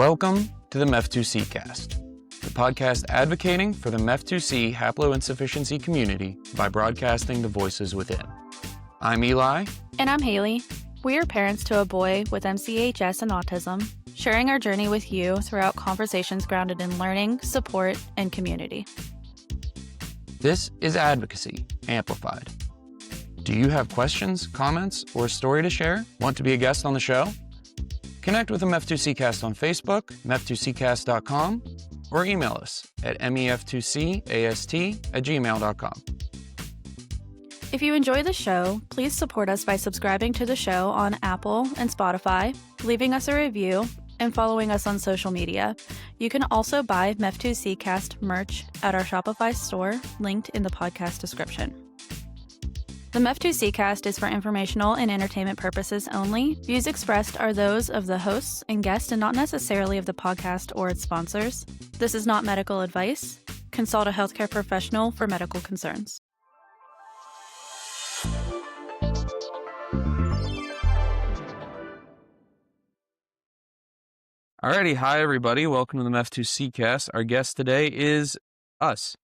Welcome to the MEF2C cast, the podcast advocating for the MEF2C haploinsufficiency community by broadcasting the voices within. I'm Eli. And I'm Haley. We are parents to a boy with MCHS and autism, sharing our journey with you throughout conversations grounded in learning, support, and community. This is Advocacy Amplified. Do you have questions, comments, or a story to share? Want to be a guest on the show? Connect with the MEF2Ccast on Facebook, mef2ccast.com, or email us at mef2cast@gmail.com. If you enjoy the show, please support us by subscribing to the show on Apple and Spotify, leaving us a review, and following us on social media. You can also buy MEF2Ccast merch at our Shopify store, linked in the podcast description. The MEF2Ccast is for informational and entertainment purposes only. Views expressed are those of the hosts and guests and not necessarily of the podcast or its sponsors. This is not medical advice. Consult a healthcare professional for medical concerns. Alrighty, hi everybody. Welcome to the MEF2Ccast. Our guest today is us.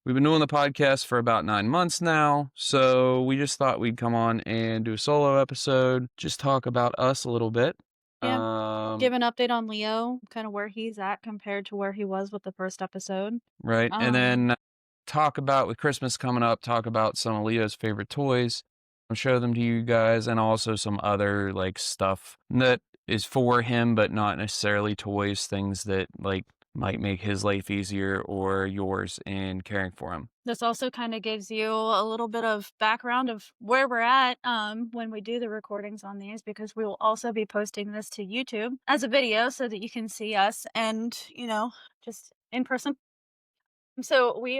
We've been doing the podcast for about 9 months now, so we just thought we'd come on and do a solo episode, just talk about us a little bit. Yeah, give an update on Leo, kind of where he's at compared to where he was with the first episode. Right, and then talk about, with Christmas coming up, talk about some of Leo's favorite toys, show them to you guys, and also some other like stuff that is for him, but not necessarily toys, things that like might make his life easier or yours in caring for him. This also kind of gives you a little bit of background of where we're at when we do the recordings on these, because we will also be posting this to YouTube as a video so that you can see us and, you know, just in person. So we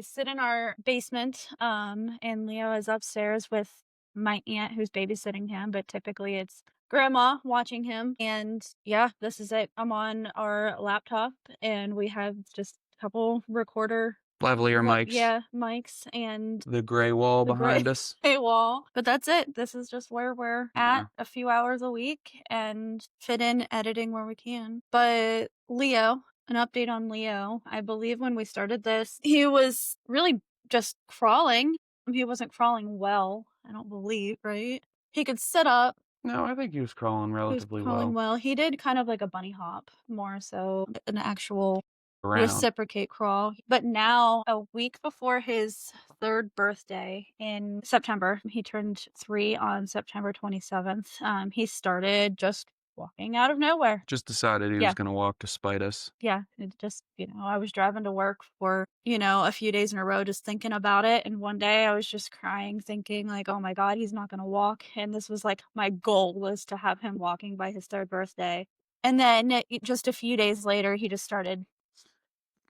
sit in our basement and Leo is upstairs with my aunt who's babysitting him, but typically it's grandma watching him. And yeah, this is it. I'm on our laptop and we have just a couple recorder lavalier mics. Yeah, mics and the gray wall behind us. Gray wall. But that's it. This is just where we're at, a few hours a week, and fit in editing where we can. But Leo, an update on Leo. I believe when we started this, he was really just crawling. He wasn't crawling well, I don't believe, right? He could sit up. No, I think he was crawling relatively well. He did kind of like a bunny hop, more so an actual reciprocate crawl. But now, a week before his 3rd birthday in September, he turned 3 on September 27th. He started just walking out of nowhere. Just decided he was going to walk to spite us. Yeah, it just, I was driving to work for, a few days in a row just thinking about it. And one day I was just crying, thinking like, oh my God, he's not going to walk. And this was like my goal, was to have him walking by his 3rd birthday. And then just a few days later, he just started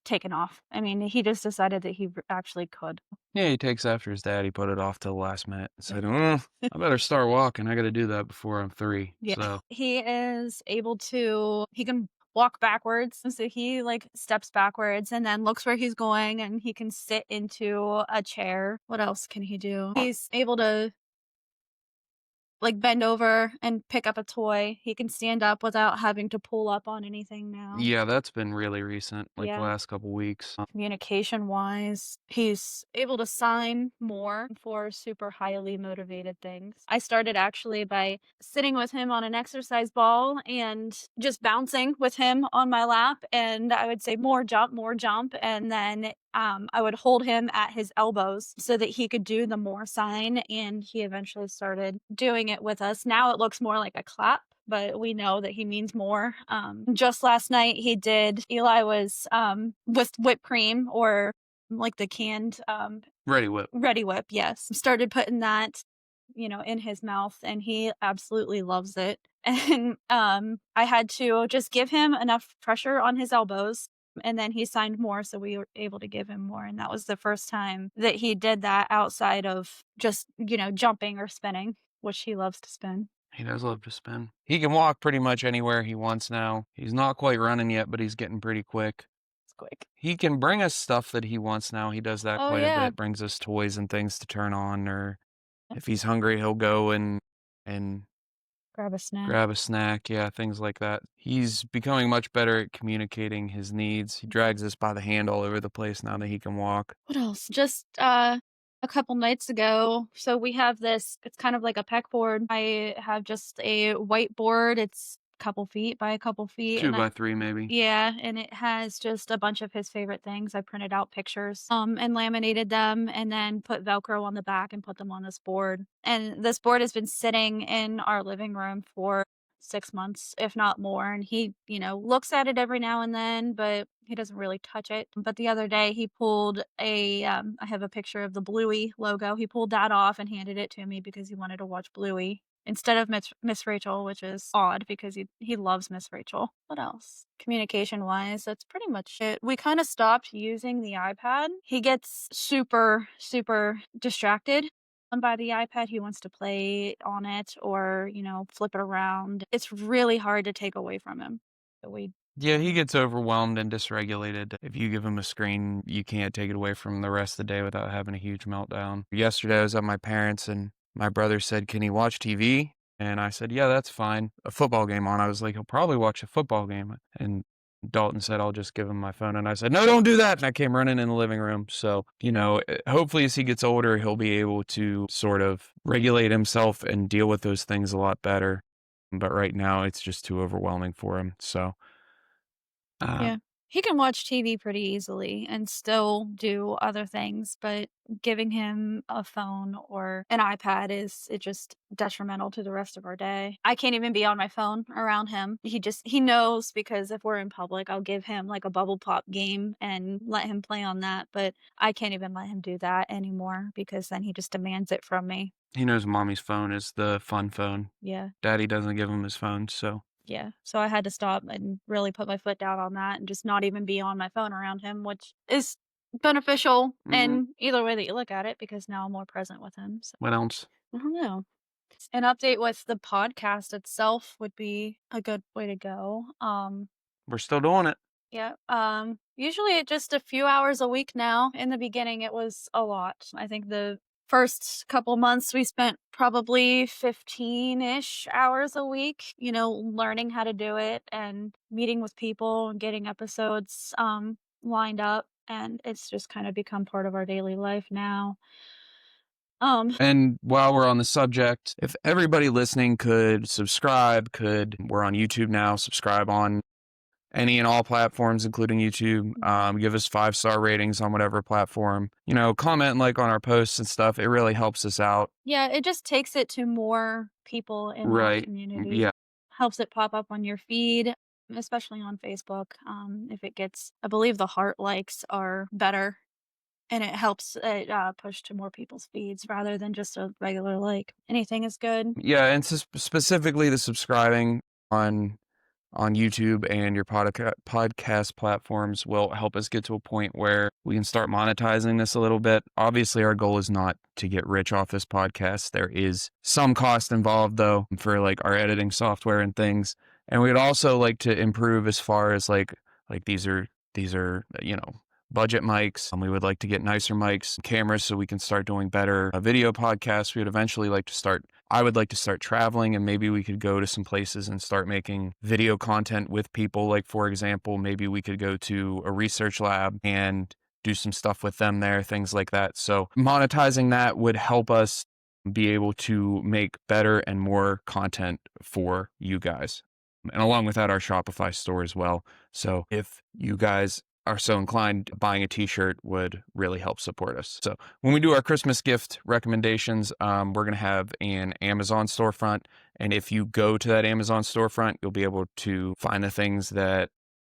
taking off. I mean, he just decided that he actually could. Yeah, he takes after his dad. He put it off till the last minute. Said, I better start walking. I got to do that before I'm 3. Yeah. So he is able to, he can walk backwards. So he like steps backwards and then looks where he's going, and he can sit into a chair. What else can he do? He's able to like bend over and pick up a toy. He can stand up without having to pull up on anything now. Yeah, that's been really recent, the last couple weeks. Communication wise, he's able to sign more for super highly motivated things. I started actually by sitting with him on an exercise ball and just bouncing with him on my lap, and I would say more jump, and then I would hold him at his elbows so that he could do the more sign, and he eventually started doing it with us. Now it looks more like a clap, but we know that he means more. Just last night Eli was with whipped cream, or like the canned Ready Whip, yes. Started putting that in his mouth, and he absolutely loves it. And I had to just give him enough pressure on his elbows, and then he signed more, so we were able to give him more. And that was the first time that he did that outside of just, jumping or spinning, which he loves to spin. He does love to spin. He can walk pretty much anywhere he wants now. He's not quite running yet, but he's getting pretty quick. It's quick. He can bring us stuff that he wants now. He does that quite a bit. Brings us toys and things to turn on, or if he's hungry, he'll go and grab a snack. grab a snack, yeah, things like that. He's becoming much better at communicating his needs. He drags us by the hand all over the place now that he can walk. What else? Just, a couple nights ago, so we have this it's kind of like a pegboard. I have just a whiteboard, it's a couple feet by a couple feet, 2 and I by 3 maybe. yeah, and it has just a bunch of his favorite things. I printed out pictures, and laminated them and then put Velcro on the back and put them on this board. And this board has been sitting in our living room for 6 months, if not more. And he, looks at it every now and then, but he doesn't really touch it. But the other day he pulled I have a picture of the Bluey logo. He pulled that off and handed it to me because he wanted to watch Bluey instead of Miss Rachel, which is odd because he loves Miss Rachel. What else? Communication wise, that's pretty much it. We kind of stopped using the iPad. He gets super, super distracted by the iPad. He wants to play on it or, flip it around. It's really hard to take away from him. But we Yeah, he gets overwhelmed and dysregulated. If you give him a screen, you can't take it away from him the rest of the day without having a huge meltdown. Yesterday, I was at my parents' and my brother said, "Can he watch TV?" And I said, "Yeah, that's fine." A football game on. I was like, "He'll probably watch a football game." And Dalton said, "I'll just give him my phone." And I said, "No, don't do that." And I came running in the living room. So, hopefully as he gets older, he'll be able to sort of regulate himself and deal with those things a lot better. But right now, it's just too overwhelming for him. So, uh, Yeah. He can watch TV pretty easily and still do other things, but giving him a phone or an iPad is just detrimental to the rest of our day. I can't even be on my phone around him. He knows because if we're in public, I'll give him like a bubble pop game and let him play on that, but I can't even let him do that anymore because then he just demands it from me. he knows mommy's phone is the fun phone. Yeah. Daddy doesn't give him his phone, so Yeah, so I had to stop and really put my foot down on that and just not even be on my phone around him, which is beneficial mhm. in either way that you look at it because now I'm more present with him, so What else? I don't know. An update with the podcast itself would be a good way to go. We're still doing it. Yeah. Usually it just a few hours a week now. In the beginning, it was a lot. I think the first couple months we spent probably 15-ish hours a week, learning how to do it and meeting with people and getting episodes lined up. And it's just kind of become part of our daily life now. Um, And while we're on the subject, if everybody listening could subscribe, we're on YouTube now, subscribe on any and all platforms, including YouTube. Give us 5-star ratings on whatever platform. Comment and like on our posts and stuff. It really helps us out. yeah, it just takes it to more people in our Right. community. Yeah. Helps it pop up on your feed, especially on Facebook. If it gets I believe the heart likes are better, and it helps it, push to more people's feeds rather than just a regular like. Anything is good. Yeah. And specifically the subscribing on YouTube and your podcast platforms will help us get to a point where we can start monetizing this a little bit. Obviously, our goal is not to get rich off this podcast. There is some cost involved though for like our editing software and things. And we'd also like to improve as far as like these are budget mics. We would like to get nicer mics, cameras so we can start doing better video podcasts. We would eventually like to start I would like to start traveling and maybe we could go to some places and start making video content with people. Like, for example, maybe we could go to a research lab and do some stuff with them there, things like that. So monetizing that would help us be able to make better and more content for you guys. And along with that, our Shopify store as well. So if you guys are so inclined, buying a t-shirt would really help support us. So when we do our Christmas gift recommendations, we're going to have an Amazon storefront. And if you go to that Amazon storefront, you'll be able to find the things that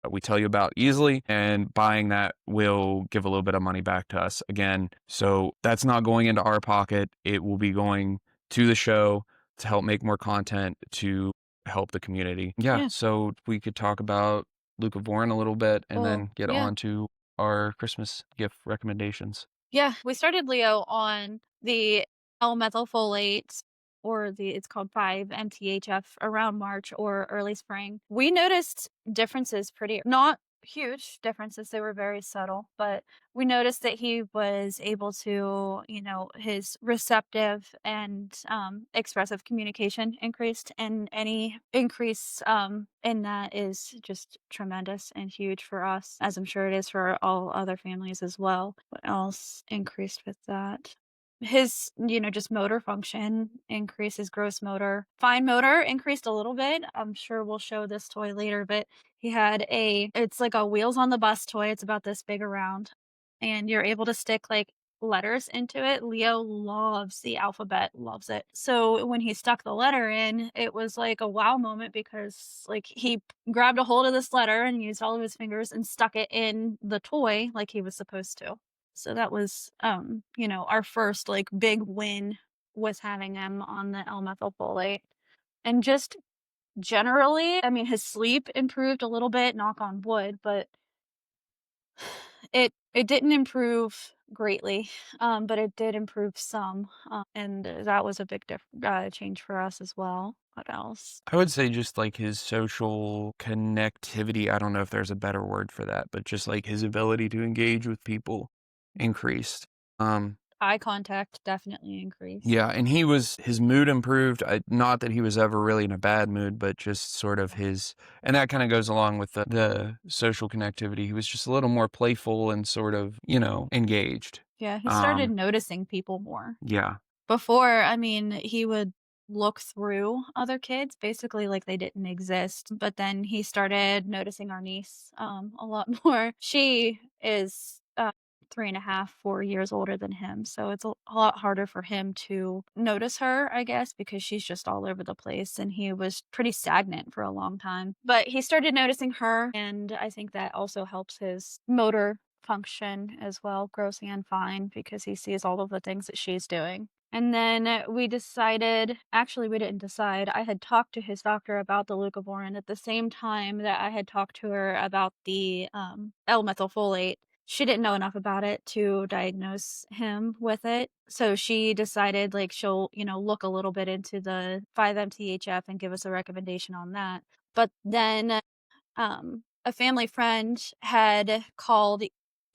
we tell you about easily, and buying that will give a little bit of money back to us again. So that's not going into our pocket. It will be going to the show to help make more content, to help the community. Yeah. Yeah. So we could talk about Leucovorin a little bit and Well, then get yeah. on to our Christmas gift recommendations. Yeah, we started Leo on the L-methylfolate or it's called 5-MTHF around March or early spring. We noticed differences pretty not huge differences. They were very subtle, but we noticed that he was able to, his receptive and expressive communication increased, and any increase in that is just tremendous and huge for us, as I'm sure it is for all other families as well. What else increased with that? His, just motor function increases, gross motor. Fine motor increased a little bit. I'm sure we'll show this toy later, but he had it's like a wheels on the bus toy. It's about this big around, and you're able to stick like letters into it. Leo loves the alphabet, loves it. So when he stuck the letter in, it was like a wow moment because like he grabbed a hold of this letter and used all of his fingers and stuck it in the toy like he was supposed to. So that was, our first like big win was having him on the L-methylfolate. And just generally, I mean, his sleep improved a little bit, knock on wood, but it didn't improve greatly, but it did improve some, and that was a big change for us as well. What else? I would say just like his social connectivity. I don't know if there's a better word for that, but just like his ability to engage with people increased. Um, Eye contact definitely increased. yeah, and his mood improved. Not that he was ever really in a bad mood, but just sort of Yeah. and that kind of goes along with the social connectivity. He was just a little more playful and sort of, engaged. Yeah, he started Um, noticing people more. yeah. Before, I mean, he would look through other kids, basically like they didn't exist, but then he started noticing our niece, a lot more. She is, 3.5, 4 years older than him, so it's a lot harder for him to notice her, I guess, because she's just all over the place, and he was pretty stagnant for a long time. But he started noticing her, and I think that also helps his motor function as well, gross and fine, because he sees all of the things that she's doing. And then we decided, actually, we didn't decide. I had talked to his doctor about the leucovorin at the same time that I had talked to her about the L-methylfolate. She didn't know enough about it to diagnose him with it. So she decided like she'll, look a little bit into the 5-MTHF and give us a recommendation on that. But then a family friend had called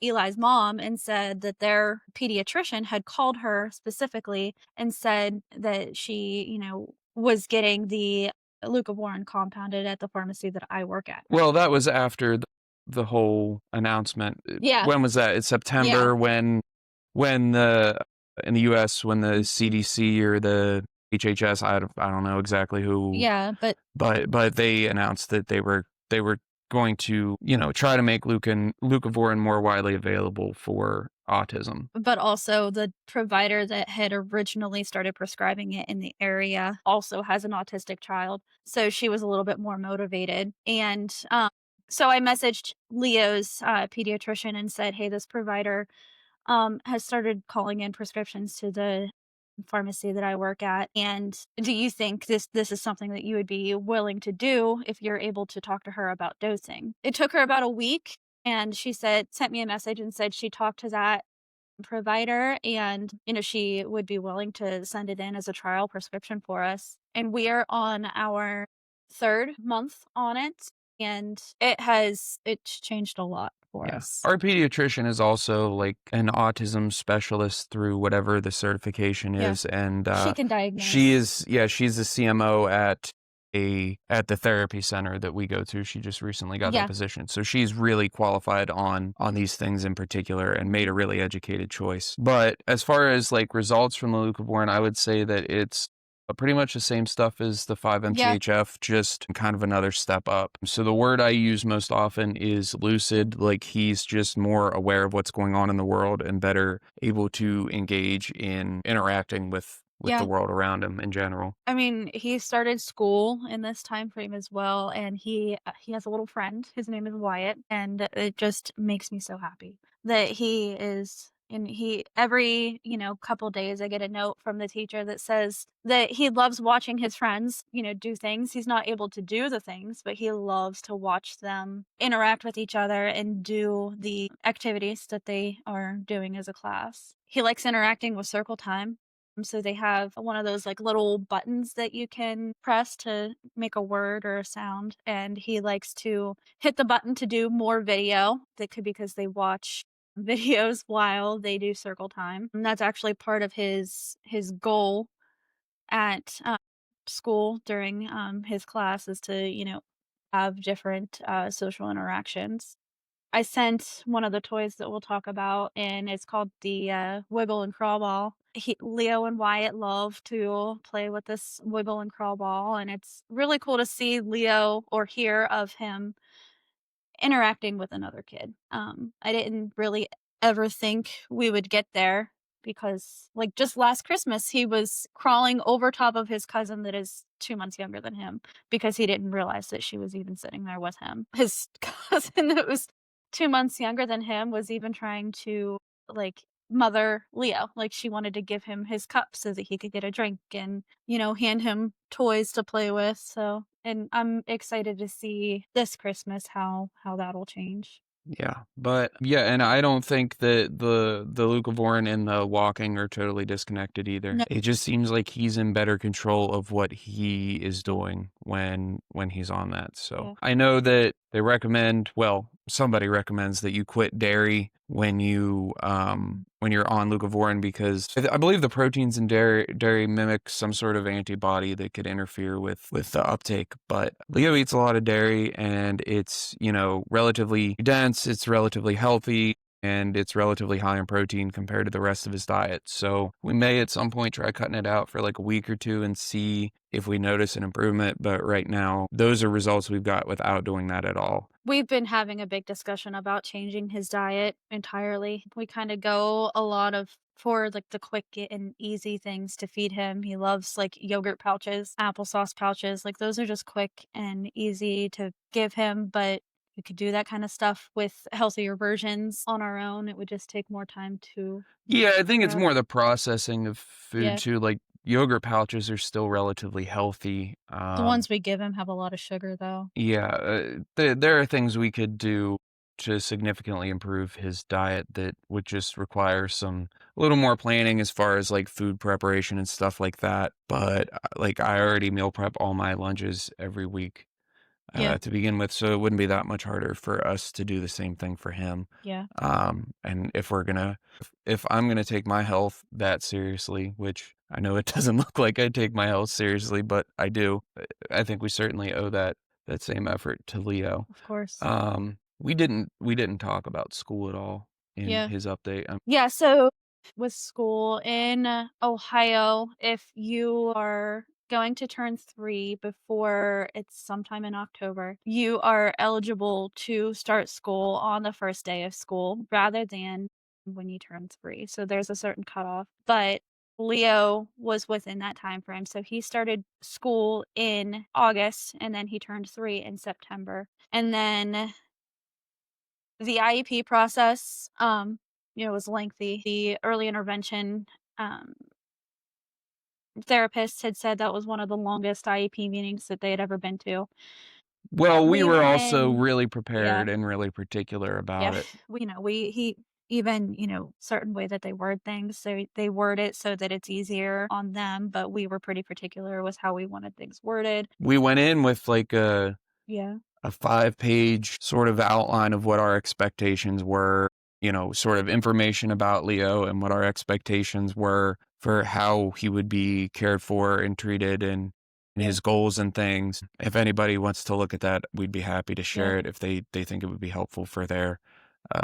Eli's mom and said that their pediatrician had called her specifically and said that she, was getting the leucovorin compounded at the pharmacy that I work at. Well, that was after the whole announcement. Yeah, When was that? It's yeah, September when the in the US, when the CDC or the HHS, I don't know exactly who, yeah, but they announced that they were going to, try to make leucovorin more widely available for autism. but also the provider that had originally started prescribing it in the area also has an autistic child, so she was a little bit more motivated. And so I messaged Leo's pediatrician and said, "Hey, this provider has started calling in prescriptions to the pharmacy that I work at. And do you think this is something that you would be willing to do if you're able to talk to her about dosing?" It took her about a week, and she sent me a message and said she talked to that provider, and she would be willing to send it in as a trial prescription for us. And we are on our third month on it, and it's changed a lot for Yeah. us. Our pediatrician is also like an autism specialist through whatever the certification Yeah, is. And she can she diagnose. is, yeah, she's the CMO at the therapy center that we go to. She just recently got that Yeah. position. So she's really qualified on these things in particular and made a Mhm. really educated choice. But as far as like results from the leucovorin, I would say that it's pretty much the same stuff as the Yeah. 5-MTHF, just kind of another step up. So the word I use most often is lucid, like he's just more aware of what's going on in the world and better able to engage in interacting with the Yeah. world around him in general. I mean, he started school in this time frame as well, and he has a little friend. His name is Wyatt, and it just makes me so happy that he is. And he every couple days, I get a note from the teacher that says that he loves watching his friends, do things. He's not able to do the things, but he loves to watch them interact with each other and do the activities that they are doing as a class. He likes interacting with circle time. So they have one of those like little buttons that you can press to make a word or a sound. And he likes to hit the button to do more video. That could be because they watch videos while they do circle time. And that's actually part of his goal at school during his class is to, have different social interactions. I sent one of the toys that we'll talk about, and it's called the, Wiggle and Crawl Ball. Leo and Wyatt love to play with this Wiggle and Crawl Ball, and it's really cool to see Leo or hear of him interacting with another kid. I didn't really ever think we would get there because, like, just last Christmas, he was crawling over top of his cousin that is 2 months younger than him because he didn't realize that she was even sitting there with him. His cousin that was 2 months younger than him was even trying to, like, mother Leo. Like, she wanted to give him his cup so that he could get a drink and, hand him toys to play with, so and I'm excited to see this Christmas how that'll change. Yeah, but yeah, and I don't think that the Leucovorin and the walking are totally disconnected either. No. It just seems like he's in better control of what he is doing when he's on that. So Yeah. I know that they recommend, well, somebody recommends that you quit dairy when you're on Leucovorin because I believe the proteins in dairy mimic some sort of antibody that could interfere with the uptake. But Leo eats a lot of dairy and it's, relatively dense, it's relatively healthy, and it's relatively high in protein compared to the rest of his diet. So we may at some point try cutting it out for like a week or two and see if we notice an improvement. But right now, those are results we've got without doing that at all. We've been having a big discussion about changing his diet entirely. We kinda go a lot of for, like, the quick and easy things to feed him. He loves, like, yogurt pouches, applesauce pouches, like, those are just quick and easy to give him, but we could do that kinda stuff with healthier versions on our own. It would just take more time to Yeah, I think figure it's out. more the processing of food Yeah. too. Like yogurt pouches are still relatively healthy. The ones we give him have a lot of sugar, though. Yeah, there are things we could do to significantly improve his diet that would just require a little more planning as far as like food preparation and stuff like that. But like I already meal prep all my lunches every week Yeah, to begin with, so it wouldn't be that much harder for us to do the same thing for him. yeah, And if I'm gonna take my health that seriously, which I know it doesn't look like I take my health seriously, but I do. I think we certainly owe that same effort to Leo. of course. We didn't talk about school at all in Yeah. his update. Yeah, so with school in Ohio, if you are going to turn 3 before it's sometime in October, you are eligible to start school on the first day of school rather than when you turn 3. So there's a certain cutoff, but Leo was within that time frame. So he started school in August and then he turned 3 in September. And then the IEP process, was lengthy. The early intervention, um, therapist had said that was one of the longest IEP meetings that they had ever been to. Well, we We were went also in. really Yeah, prepared and really particular yeah. about it. He even, certain way that they word things, so they word it so that it's easier on them, but we were pretty particular with how we wanted things worded. We went in with like Yeah, a 5-page sort of outline of what our expectations were, sort of information about Leo and what our expectations were for how he would be cared for and treated and yeah, his goals and things. If anybody wants to look at that, we'd be happy to yeah, share it if they think it would be helpful for their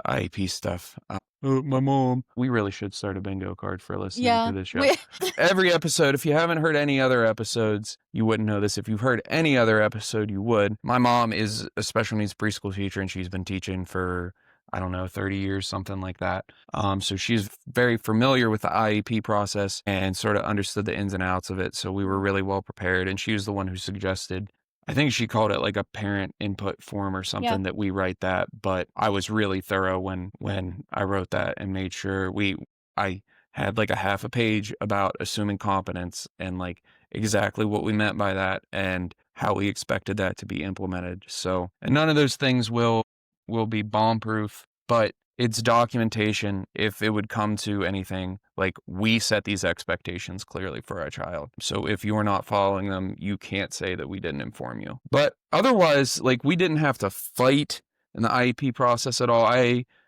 IEP stuff. My mom. We really should start a bingo card for listening to yeah. this show. We Every episode, if you haven't heard any other episodes, you wouldn't know this. If you've heard any other episode, you would. My mom is a special needs preschool teacher and she's been teaching for, I don't know, 30 years, something like that. So she's very familiar with the IEP process and sort of understood the ins and outs of it. So we were really well prepared. And she was the one who suggested, I think she called it like a parent input form or yeah, something, that we write that, but I was really thorough when I wrote that and made sure I had like a half a page about assuming competence and like exactly what we meant by that and how we expected that to be implemented. So, and none of those things will be bomb proof, but it's documentation if it would come to anything. Like, we set these expectations clearly for our child. So if you're not following them, you can't say that we didn't inform you. But otherwise, like, we didn't have to fight in the IEP process at all.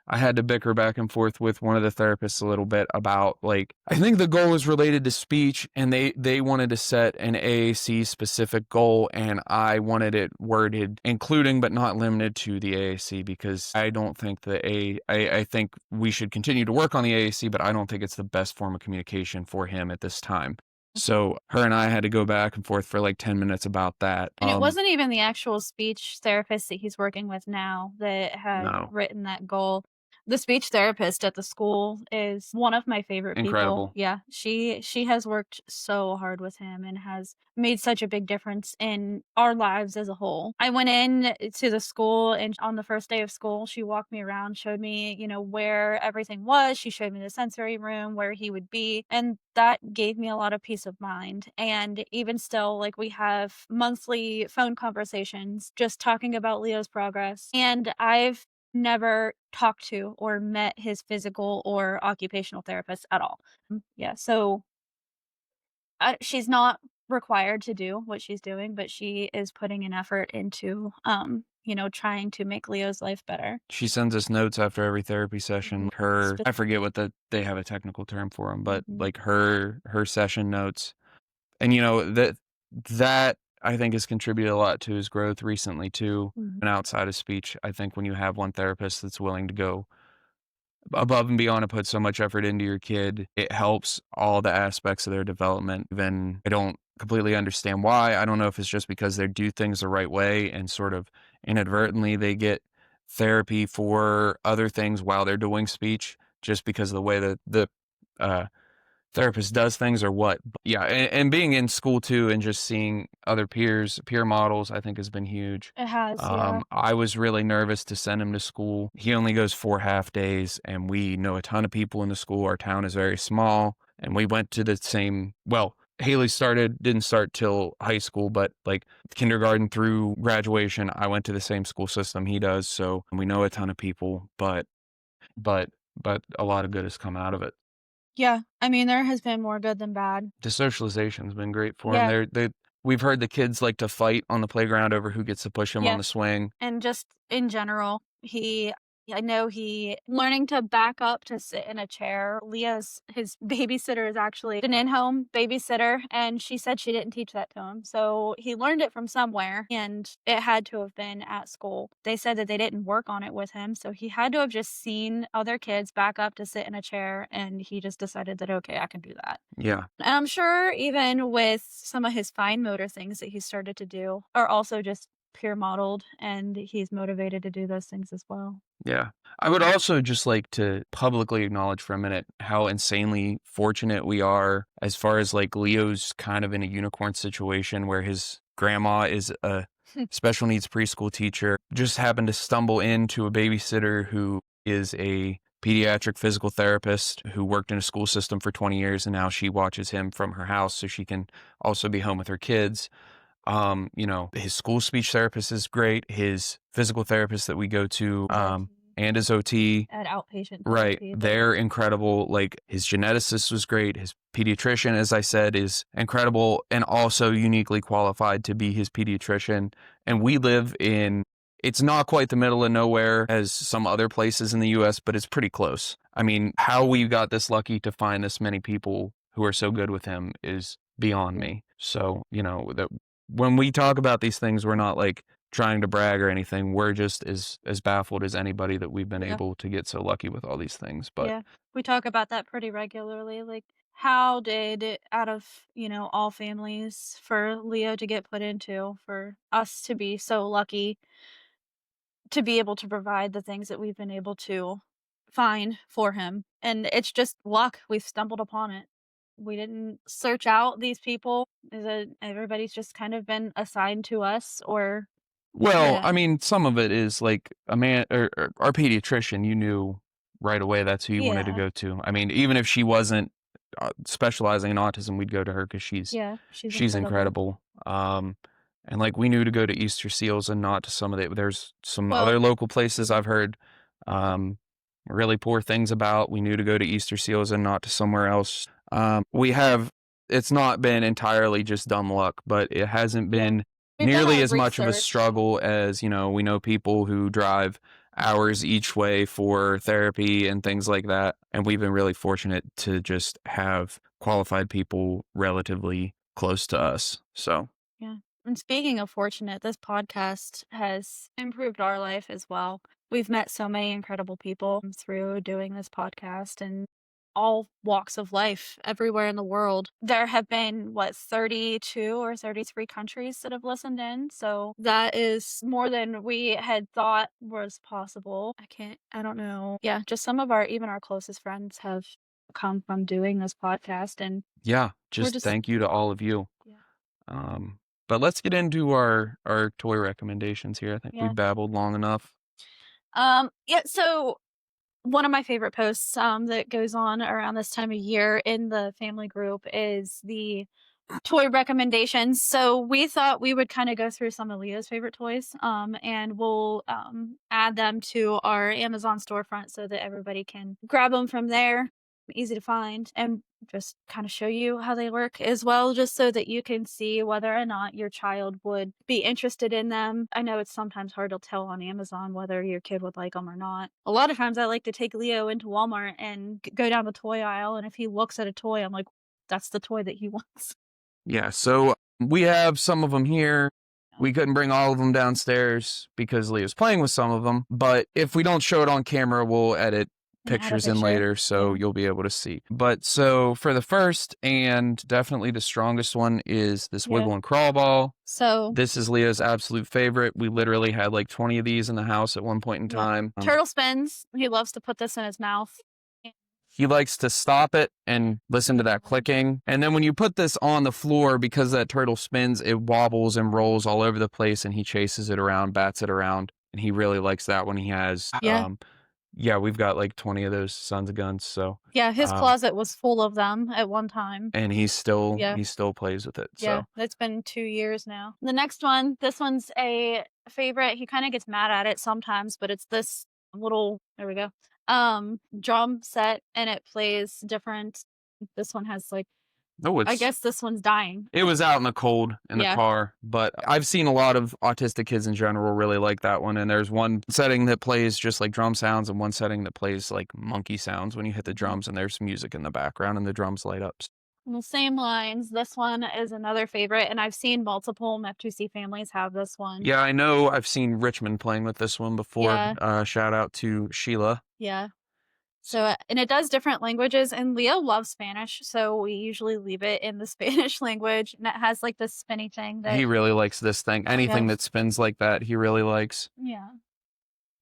I had to bicker back and forth with one of the therapists a little bit about, like, I think the goal was related to speech, and they wanted to set an AAC specific goal, and I wanted it worded including but not limited to the AAC, because I don't think I think we should continue to work on the AAC, but I don't think it's the best form of communication for him at this time. So her and I had to go back and forth for like 10 minutes about that. And it wasn't even the actual speech therapist that he's working with now that had No, written that goal. The speech therapist at the school is one of my favorite people. incredible. Yeah, she has worked so hard with him and has made such a big difference in our lives as a whole. I went in to the school, and on the first day of school, she walked me around, showed me, where everything was. She showed me the sensory room, where he would be, and that gave me a lot of peace of mind. And even still, like, we have monthly phone conversations just talking about Leo's progress. And I've never talked to or met his physical or occupational therapist at all. Yeah, so she's not required to do what she's doing, but she is putting an effort into, trying to make Leo's life better. She sends us notes after every therapy session. Mhm. Her, I forget what they have a technical term for them, but Mhm. like her session notes, and that I think has contributed a lot to his growth recently too. Mhm. And outside of speech, I think when you have one therapist that's willing to go above and beyond and put so much effort into your kid, it helps all the aspects of their development. Even I don't completely understand why. I don't know if it's just because they do things the right way and sort of inadvertently they get therapy for other things while they're doing speech, just because of the way that the uh, therapist does things or what. But yeah, and being in school too and just seeing other peer models, I think has been huge. It has, yeah. I was really nervous to send him to school. He only goes 4 half days, and we know a ton of people in the school. Our town is very small, and we went to the same, well, Haley didn't start till high school, but like kindergarten through graduation, I went to the same school system he does. So we know a ton of people, but, but a lot of good has come out of it. Yeah, I mean, there has been more good than bad. The socialization's been great for him. Yeah, We've heard the kids like to fight on the playground over who gets to push him on yeah. the swing. And just in general, I know he learning to back up to sit in a chair. His babysitter is actually an in-home babysitter, and she said she didn't teach that to him. So he learned it from somewhere, and it had to have been at school. They said that they didn't work on it with him, so he had to have just seen other kids back up to sit in a chair, and he just decided that, okay, I can do that. Yeah. And I'm sure even with some of his fine motor things that he started to do are also just peer modeled, and he's motivated to do those things as well. Yeah. I would also just like to publicly acknowledge for a minute how insanely fortunate we are as far as like Leo's kind of in a unicorn situation where his grandma is a special needs preschool teacher, just happened to stumble into a babysitter who is a pediatric physical therapist who worked in a school system for 20 years, and now she watches him from her house so she can also be home with her kids. His school speech therapist is great. His physical therapist that we go to, OT. and his OT, At outpatient right? therapy, They're incredible. Like, his geneticist was great. His pediatrician, as I said, is incredible and also uniquely qualified to be his pediatrician. And we live it's not quite the middle of nowhere as some other places in the US, but it's pretty close. I mean, how we got this lucky to find this many people who are so good with him is beyond yeah, me. So, that when we talk about these things, we're not like trying to brag or anything. We're just as baffled as anybody that we've been yeah, able to get so lucky with all these things. But yeah. We talk about that pretty regularly. Like, how did it, out of all families, for Leo to get put into, for us to be so lucky to be able to provide the things that we've been able to find for him. And it's just luck. We've stumbled upon it. We didn't search out these people. Everybody's just kind of been assigned to us, or well, yeah. I mean, some of it is like a man or our pediatrician. You knew right away that's who you wanted to Yeah. go to. I mean, even if she wasn't specializing in autism, we'd go to her because Yeah, she's she's incredible. incredible. And like we knew to go to Easter Seals and not to some of the. There's some Well, other local places I've heard. Um, really poor things about. We knew to go to Easter Seals and not to somewhere else. It's not been entirely just dumb luck, but it hasn't Yeah. been We've done nearly our as much of a research. struggle as, we know people who drive hours each way for therapy and things like that. And we've been really fortunate to just have qualified people relatively close to us. So, Yeah. And speaking of fortunate, this podcast has improved our life as well. We've met so many incredible people through doing this podcast and all walks of life everywhere in the world. There have been, 32 or 33 countries that have listened in. So that is more than we had thought was possible. I don't know. Yeah, just some of even our closest friends have come from doing this podcast. And yeah, we're just just, thank you to all of you. yeah. But let's get into our toy recommendations here. I think we Yeah. babbled long enough. Yeah, so one of my favorite posts that goes on around this time of year in the family group is the toy recommendations. So we thought we would kind of go through some of Leo's favorite toys, and we'll add them to our Amazon storefront so that everybody can grab them from there. Easy to find, and just kind of show you how they work as well, just so that you can see whether or not your child would be interested in them. I know it's sometimes hard to tell on Amazon whether your kid would like them or not. A lot of times I like to take Leo into Walmart and go down the toy aisle, and if he looks at a toy, I'm like, that's the toy that he wants. Yeah, so we have some of them here. We couldn't bring all of them downstairs because Leah's playing with some of them. But if we don't show it on camera, we'll edit And add a pictures in picture. later so Yeah. you'll be able to see. But so for the first and definitely the strongest one is this Yeah. Wiggle and Crawl ball. So, This is Leah's absolute favorite. We literally had like 20 of these in the house at one point in yeah. time. Turtle spins. He loves to put this in his mouth. He likes to stop it and listen to that clicking. And then when you put this on the floor, because that turtle spins, it wobbles and rolls all over the place and he chases it around, bats it around. And he really likes that when he has, Yeah. yeah, we've got like 20 of those sons of guns. So, Yeah, his um, closet was full of them at one time. and Yeah. he still plays with it. Yeah, So that's been 2 years now. The next one, this one's a favorite. He kinda gets mad at it sometimes, but it's this little there we go, drum set, and it plays different this one has, like no, I it's guess this one's dying. it was out in the cold in the Yeah. car, but I've seen a lot of autistic kids in general really like that one. And there's one setting that plays just like drum sounds and one setting that plays like monkey sounds when you hit the drums and there's music in the background and the drums light up. On the same lines, this one is another favorite, and I've seen multiple Mep2C families have this one. Yeah, I know I've seen Richmond playing with this one before. Yeah. Shout out to Sheila. Yeah. So, and it does different languages, and Leo loves Spanish, so we usually leave it in the Spanish language, and it has, like, this spinny thing that He really likes this thing. Anything Yeah. that spins like that, he really likes. Yeah.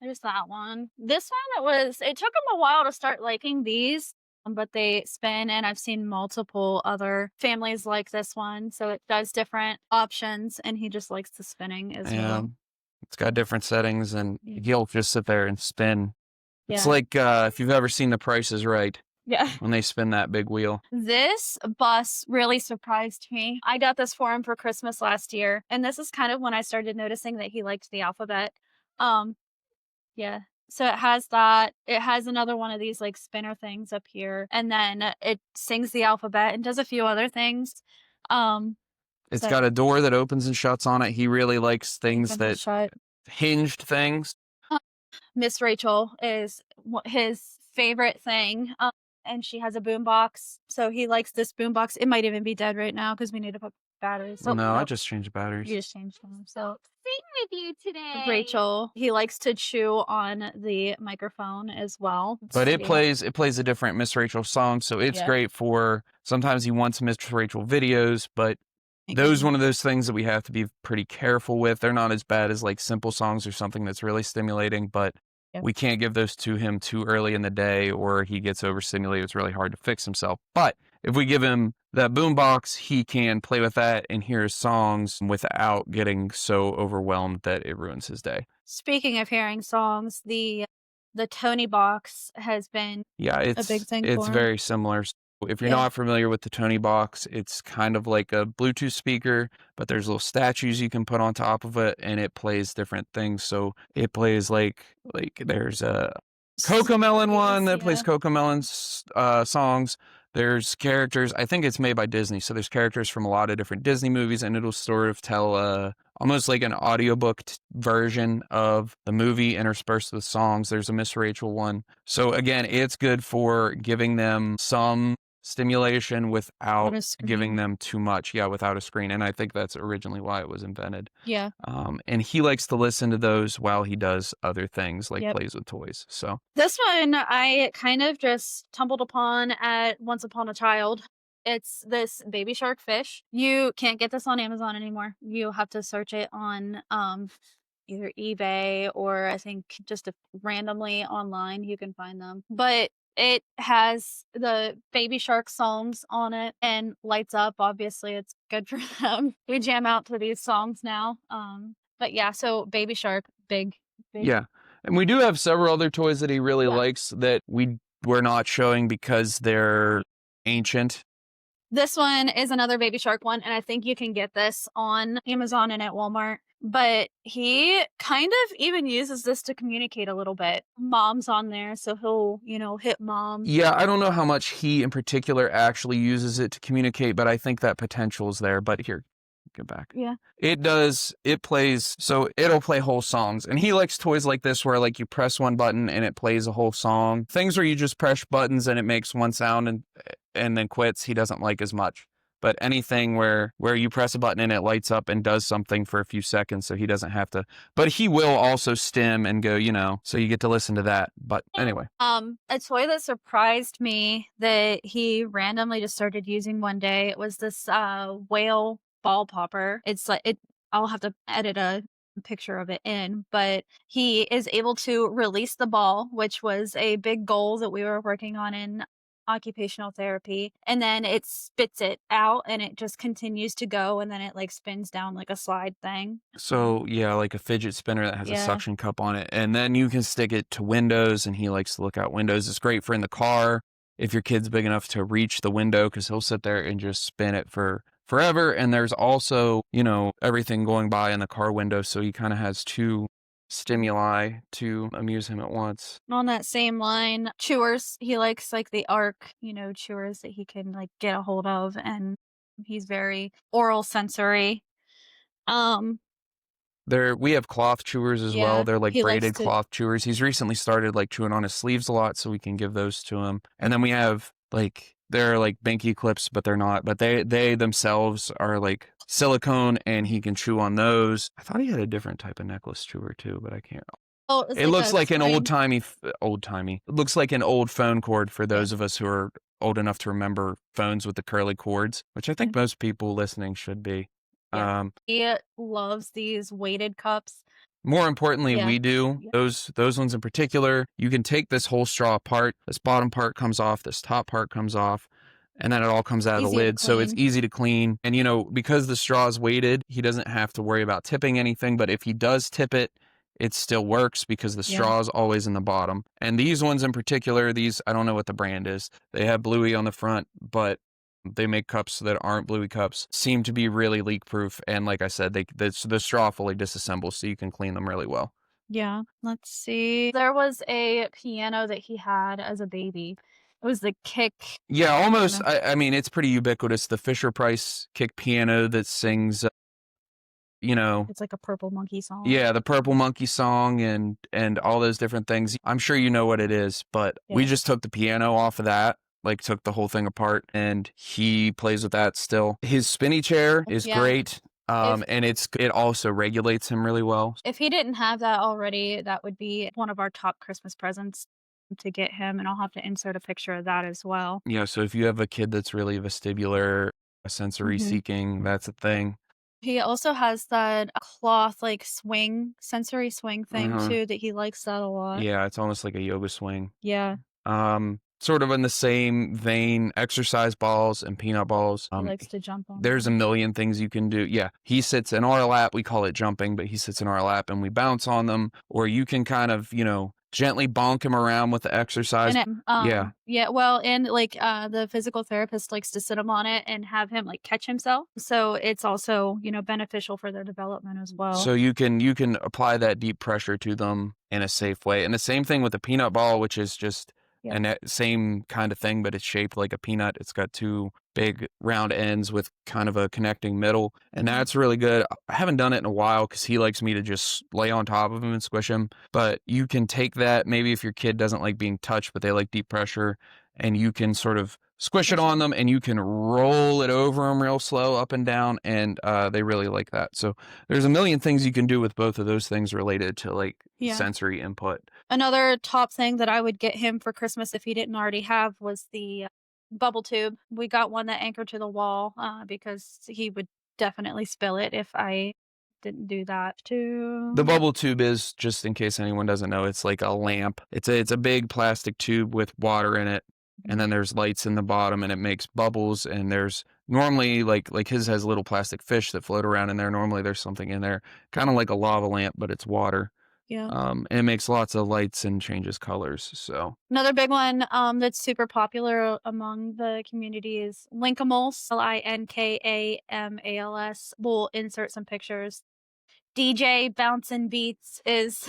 There's that one. This one, it took him a while to start liking these, but they spin, and I've seen multiple other families like this one, so it does different options, and he just likes the spinning as well. And it's got different settings and Yeah. he'll just sit there and spin. It's Yeah. like if you've ever seen The Price is Right Yeah. when they spin that big wheel. This bus really surprised me. I got this for him for Christmas last year, and this is kind of when I started noticing that he liked the alphabet. Um, yeah. So it has that. It has another one of these like spinner things up here, and then it sings the alphabet and does a few other things. It's So got a door that opens and shuts on it. He really likes things open and that shut. hinged things. Miss Rachel is his favorite thing. And she has a boombox, so he likes this boombox. It might even be dead right now because we need to put batteries. So No, I nope, just changed batteries. you just changed them. So Sing with you today. Rachel, he likes to chew on the microphone as well. But it Yeah. plays a different Miss Rachel song, so it's Yeah. great for sometimes he wants Miss Rachel videos, but those one of those things that we have to be pretty careful with. They're not as bad as like simple songs or something that's really stimulating, but Yep. we can't give those to him too early in the day or he gets overstimulated. It's really hard to fix himself. But if we give him that boombox, he can play with that and hear his songs without getting so overwhelmed that it ruins his day. Speaking of hearing songs, the Tony box has been Yeah, a big thing it's for him. very similar. If you're Yeah. not familiar with the Tony box, it's kind of like a Bluetooth speaker, but there's little statues you can put on top of it and it plays different things. So it plays like there's a Cocomelon one that plays Yeah. Cocomelon's songs. There's characters. I think it's made by Disney, so there's characters from a lot of different Disney movies, and it'll sort of tell almost like an audiobook version of the movie interspersed with songs. There's a Miss Rachel one. So again, it's good for giving them some stimulation On without a giving screen. them too much. Yeah, without a screen. And I think that's originally why it was invented. Yeah. And he likes to listen to those while he does other things like Yep. plays with toys. So This one I kind of just tumbled upon at Once Upon a Child. It's this baby shark fish. You can't get this on Amazon anymore. You have to search it on either eBay or I think just randomly online you can find them. But it has the baby shark songs on it and lights up. Obviously, it's good for them. We jam out to these songs now. But yeah, so baby shark, big. yeah. And we do have several other toys that he really Yeah. likes that we're not showing because they're ancient. This one is another baby shark one, and I think you can get this on Amazon and at Walmart. But he kind of even uses this to communicate a little bit. Mom's on there, so he'll, hit mom. Yeah, I don't know how much he in particular actually uses it to communicate, but I think that potential's there. But here, go back. Yeah. It plays, so it'll play whole songs. And he likes toys like this where like you press one button and it plays a whole song. Things where you just press buttons and it makes one sound and then quits, he doesn't like as much. But anything where you press a button and it lights up and does something for a few seconds so he doesn't have to. But he will also stim and go, so you get to listen to that. But anyway. A toy that surprised me that he randomly just started using one day, it was this whale ball popper. It's like I'll have to edit a picture of it in, but he is able to release the ball, which was a big goal that we were working on in occupational therapy, and then it spits it out and it just continues to go, and then it like spins down like a slide thing. So yeah, like a fidget spinner that has a suction cup on it, and then you can stick it to windows, and he likes to look out windows. It's great for in the car if your kid's big enough to reach the window, because he'll sit there and just spin it for forever. And there's also, everything going by in the car window, so he kind of has two stimuli to amuse him at once. On that same line, chewers. He likes like the arc, chewers that he can like get a hold of, and he's very oral sensory. We have cloth chewers as well. They're like braided cloth chewers. He's recently started like chewing on his sleeves a lot, so we can give those to him. And then we have they're like binky clips, but they're not. But they themselves are like silicone, and he can chew on those. I thought he had a different type of necklace chewer too, but I can't. Oh, it looks like an old-timey. It looks like an old phone cord for those of us who are old enough to remember phones with the curly cords, which I think most people listening should be. Yeah. He loves these weighted cups. More importantly, we do. Those ones in particular, you can take this whole straw apart. This bottom part comes off, this top part comes off, and then it all comes out of the lid. So it's easy to clean. And, because the straw is weighted, he doesn't have to worry about tipping anything. But if he does tip it, it still works because the straw is always in the bottom. And these ones in particular, I don't know what the brand is. They have Bluey on the front, but they make cups that aren't Bluey cups, seem to be really leak proof. And like I said, the straw fully disassembles, so you can clean them really well. Yeah. Let's see. There was a piano that he had as a baby. It was the Kick. Yeah, almost. I mean, it's pretty ubiquitous. The Fisher-Price Kick piano that sings, It's like a Purple Monkey song. Yeah, the Purple Monkey song and all those different things. I'm sure you know what it is, but we just took the piano off of that. Took the whole thing apart, and he plays with that still. His spinny chair is great, and it also regulates him really well. If he didn't have that already, that would be one of our top Christmas presents to get him, and I'll have to insert a picture of that as well. Yeah, so if you have a kid that's really vestibular, sensory seeking, that's a thing. He also has that cloth sensory swing thing too, that he likes that a lot. Yeah, it's almost like a yoga swing. Yeah. Sort of in the same vein, exercise balls and peanut balls. He likes to jump on. There's a million things you can do. Yeah, he sits in our lap. We call it jumping, but he sits in our lap and we bounce on them. Or you can kind of, gently bonk him around with the exercise. Yeah. Yeah, well, and, like, the physical therapist likes to sit him on it and have him, like, catch himself, so it's also, beneficial for their development as well. So you can apply that deep pressure to them in a safe way. And the same thing with the peanut ball, which is just Yeah. and that same kind of thing, but it's shaped like a peanut. It's got two big round ends with kind of a connecting middle, and Mhm. that's really good. I haven't done it in a while because he likes me to just lay on top of him and squish him. But you can take that, maybe if your kid doesn't like being touched, but they like deep pressure, and you can sort of squish it on them, and you can roll it over them real slow up and down, and they really like that. So there's a million things you can do with both of those things related to like Yeah. sensory input. Another top thing that I would get him for Christmas if he didn't already have was the bubble tube. We got one that anchored to the wall because he would definitely spill it if I didn't do that The too. bubble tube is, just in case anyone doesn't know, it's like a lamp. It's a big plastic tube with water in it, and then there's lights in the bottom, and it makes bubbles. And there's normally like his has little plastic fish that float around in there. Normally there's something in there, kind of like a lava lamp, but it's water. Yeah. And it makes lots of lights and changes colors. So Another big one that's super popular among the community is Linkamals, Linkamals. We'll insert some pictures. DJ Bouncin' Beats is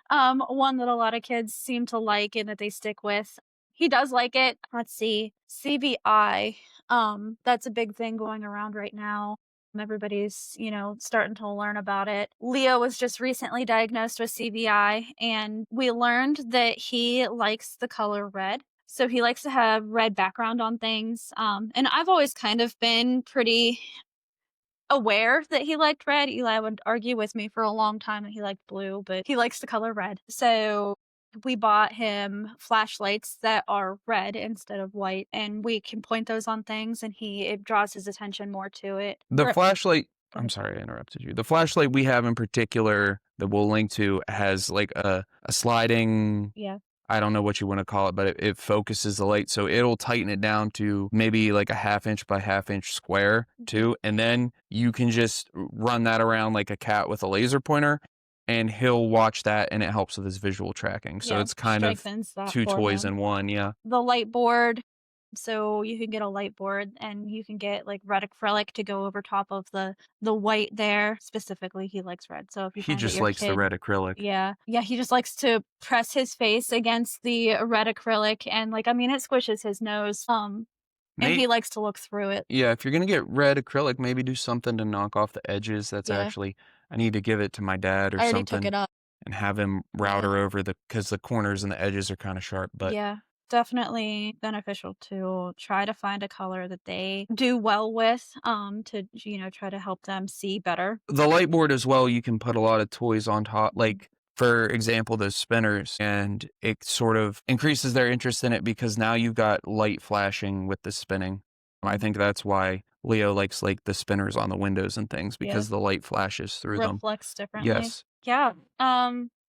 one that a lot of kids seem to like and that they stick with. He does like it. Let's see. CBI. That's a big thing going around right now. Everybody's, starting to learn about it. Leo was just recently diagnosed with CBI, and we learned that he likes the color red. So he likes to have red background on things. And I've always kind of been pretty aware that he liked red. Eli would argue with me for a long time that he liked blue, but he likes the color red. So we bought him flashlights that are red instead of white, and we can point those on things, and it draws his attention more to it. the Or- flashlight, Go I'm ahead. sorry I interrupted you. The flashlight we have in particular that we'll link to has like a sliding, Yeah. I don't know what you want to call it, but it focuses the light. So it'll tighten it down to maybe like a 1/2 inch by 1/2 inch square too. And then you can just run that around like a cat with a laser pointer, and he'll watch that, and it helps with his visual tracking. So Yeah, it's kind of strengthens that two for toys him. in one. Yeah. The light board. So you can get a light board and you can get like red acrylic to go over top of the white there. Specifically, he likes red. So if you He find that just your likes the kid red acrylic. yeah, he just likes to press his face against the red acrylic and like I mean it squishes his nose. And he likes to look through it. Yeah, if you're gonna get red acrylic, maybe do something to knock off the edges. That's Yeah. actually, I need to give it to my dad or I already took something it up. and have him router over because the corners and the edges are kind of sharp. But Yeah. Definitely beneficial to try to find a color that they do well with, to, try to help them see better. the light board as well, you can put a lot of toys on top, Mhm. like for example, those spinners, and it sort of increases their interest in it because now you've got light flashing with the spinning. I think that's why Leo likes like the spinners on the windows and things Yeah. because the light flashes through them. Reflects differently. Yes. Yeah.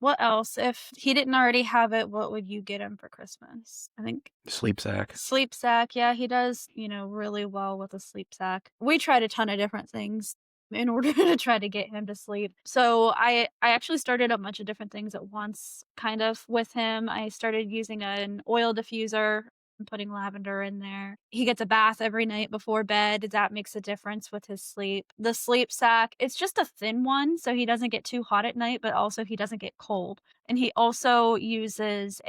What else? If he didn't already have it, what would you get him for Christmas? I think Sleep sack. sleep sack. Yeah, he does, really well with a sleep sack. We tried a ton of different things in order to try to get him to sleep. So I actually started a bunch of different things at once kind of with him. I started using an oil diffuser and putting lavender in there. He gets a bath every night before bed. That makes a difference with his sleep. The sleep sack, it's just a thin one, so he doesn't get too hot at night, but also he doesn't get cold. And he also uses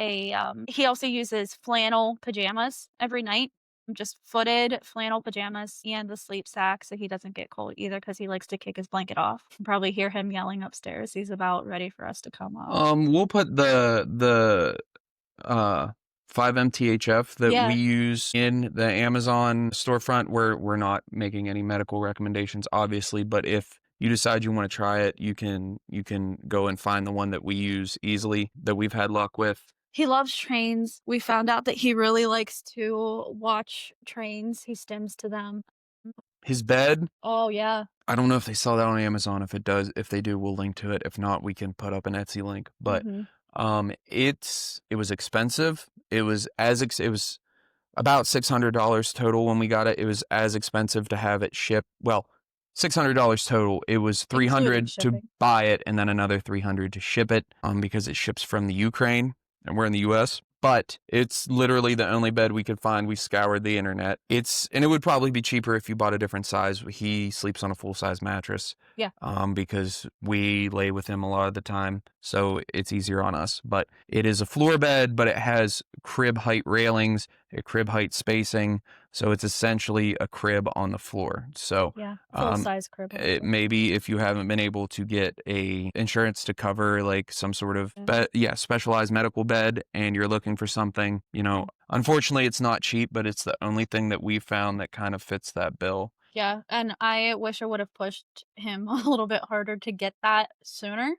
flannel pajamas every night. Just footed flannel pajamas and the sleep sack so he doesn't get cold either because he likes to kick his blanket off. You can probably hear him yelling upstairs. He's about ready for us to come up. We'll put the 5-MTHF that Yeah. we use in the Amazon storefront. We're not making any medical recommendations, obviously, but if you decide you want to try it, you can go and find the one that we use easily, that we've had luck with. He loves trains. We found out that he really likes to watch trains. He stims to them. His bed, Oh, yeah. I don't know if they sell that on Amazon. If they do, we'll link to it. If not, we can put up an Etsy link. But Mhm. it was expensive. It was about $600 total when we got it. It was as expensive to have it shipped. Well, $600 total. It was Including $300 to shipping. buy it and then another $300 to ship it, because it ships from the Ukraine and we're in the US. But it's literally the only bed we could find. We scoured the internet. And it would probably be cheaper if you bought a different size. He sleeps on a full size mattress. Yeah. Because we lay with him a lot of the time, so it's easier on us. But it is a floor bed, but it has crib height railings, a crib height spacing, so it's essentially a crib on the floor. So Yeah, full size crib. maybe if you haven't been able to get a insurance to cover like some sort of specialized medical bed, and you're looking for something, unfortunately it's not cheap, but it's the only thing that we found that kind of fits that bill. Yeah, and I wish I would have pushed him a little bit harder to get that sooner.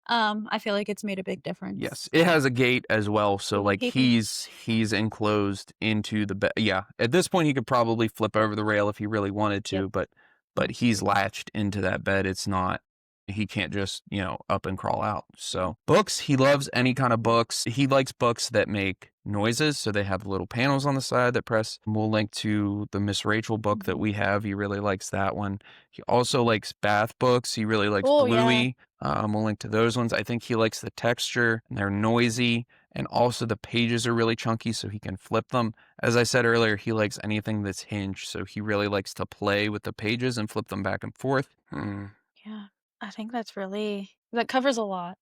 I feel like it's made a big difference. Yes, it has a gate as well, so like He can- he's enclosed into the bed. Yeah, at this point he could probably flip over the rail if he really wanted to, Yep. but he's latched into that bed. It's not, he can't just, up and crawl out. So books, he loves any kind of books. He likes books that make noises, so they have little panels on the side that press. We'll link to the Miss Rachel book that we have. He really likes that one. He also likes bath books. He really likes Bluey. We'll link to those ones. I think he likes the texture, and they're noisy, and also the pages are really chunky, so he can flip them. As I said earlier, he likes anything that's hinged, so he really likes to play with the pages and flip them back and forth. Yeah, I think that covers a lot.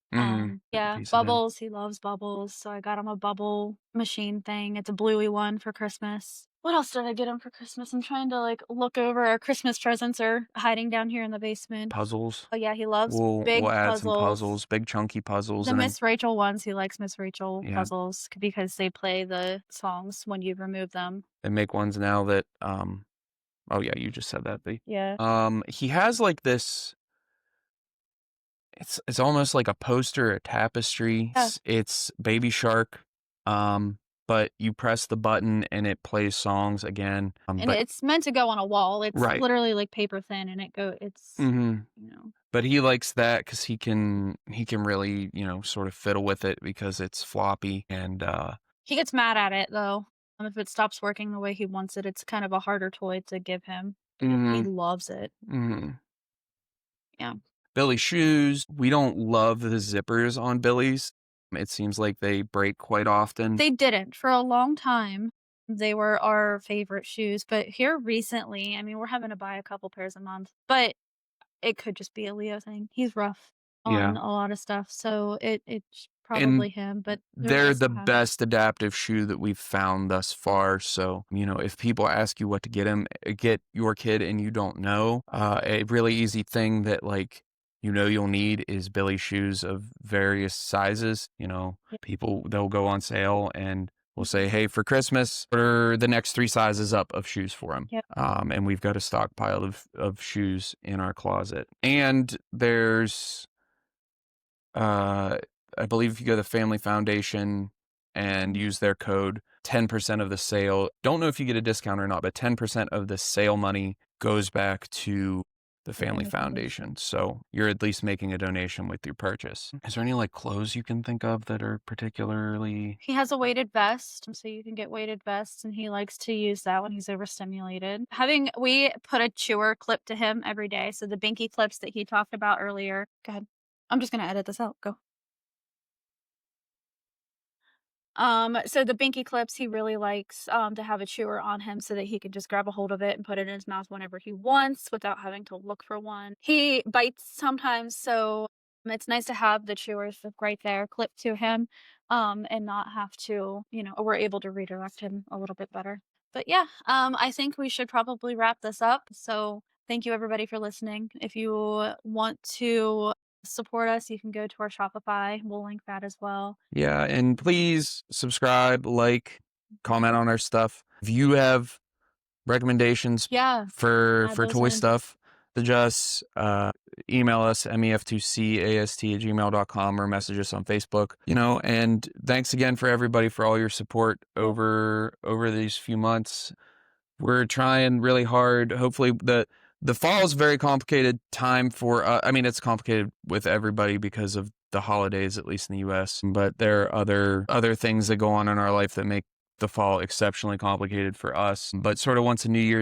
Yeah, Piece of it. bubbles. He loves bubbles, so I got him a bubble machine thing. It's a bluey one for Christmas. What else did I get him for Christmas? I'm trying to look over. Our Christmas presents are hiding down here in the basement. Puzzles. Oh yeah, he loves We'll add puzzles. some puzzles, big chunky puzzles. The Miss Rachel ones, he likes Miss Rachel Yeah. puzzles because they play the songs when you remove them. They make ones now that oh yeah, you just said that. Yeah. He has like this, it's almost like a poster, a tapestry. Yeah. It's Baby Shark. But you press the button and it plays songs again. And it's meant to go on a wall. It's Right. literally like paper thin, and it's But he likes that because he can really, sort of fiddle with it because it's floppy, and he gets mad at it though. If it stops working the way he wants it, it's kind of a harder toy to give him. He loves it. Yeah. Billy shoes. We don't love the zippers on Billy's. It seems like they break quite often. They didn't. For a long time, they were our favorite shoes. But here recently, I mean, we're having to buy a couple pairs a month. But it could just be a Leo thing. He's rough on a lot of stuff. So it's probably him. But they're the best adaptive shoe that we've found thus far. So, if people ask you what to get your kid and you don't know, a really easy thing that you'll need is Billy shoes of various sizes. People, they'll go on sale and we'll say, hey, for Christmas, order the next 3 sizes up of shoes for him. Yep. And we've got a stockpile of shoes in our closet. And there's, I believe if you go to the Family Foundation and use their code, 10% of the sale, don't know if you get a discount or not, but 10% of the sale money goes back to the Family Foundation. So you're at least making a donation with your purchase. Is there any clothes you can think of that are particularly... He has a weighted vest, so you can get weighted vests, and he likes to use that when he's overstimulated. We put a chewer clip to him every day, so the binky clips that he talked about earlier. Go ahead. I'm just going to edit this out. Go. So the binky clips, he really likes to have a chewer on him so that he can just grab a hold of it and put it in his mouth whenever he wants without having to look for one. He bites sometimes, so it's nice to have the chewers right there clipped to him, and not have to, we're able to redirect him a little bit better. But yeah, I think we should probably wrap this up. So thank you everybody for listening. If you want to support us, you can go to our Shopify. We'll link that as well. Yeah, and please subscribe, comment on our stuff. If you have recommendations for toy stuff, just email us mef2cast@gmail.com or message us on Facebook. And thanks again for everybody for all your support over these few months. We're trying really hard. Hopefully the fall is a very complicated time for, it's complicated with everybody because of the holidays, at least in the U.S. But there are other things that go on in our life that make the fall exceptionally complicated for us. But sort of once the New Year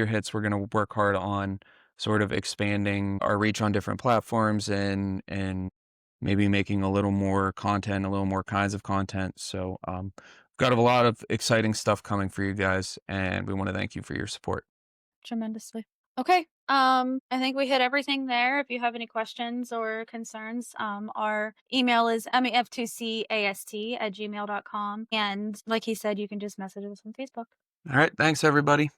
hits, we're going to work hard on sort of expanding our reach on different platforms and maybe making a little more content, a little more kinds of content. So, got a lot of exciting stuff coming for you guys, and we want to thank you for your support. Tremendously. Okay. I think we hit everything there. If you have any questions or concerns, our email is mef2cast@gmail.com. And like he said, you can just message us on Facebook. All right. Thanks, everybody.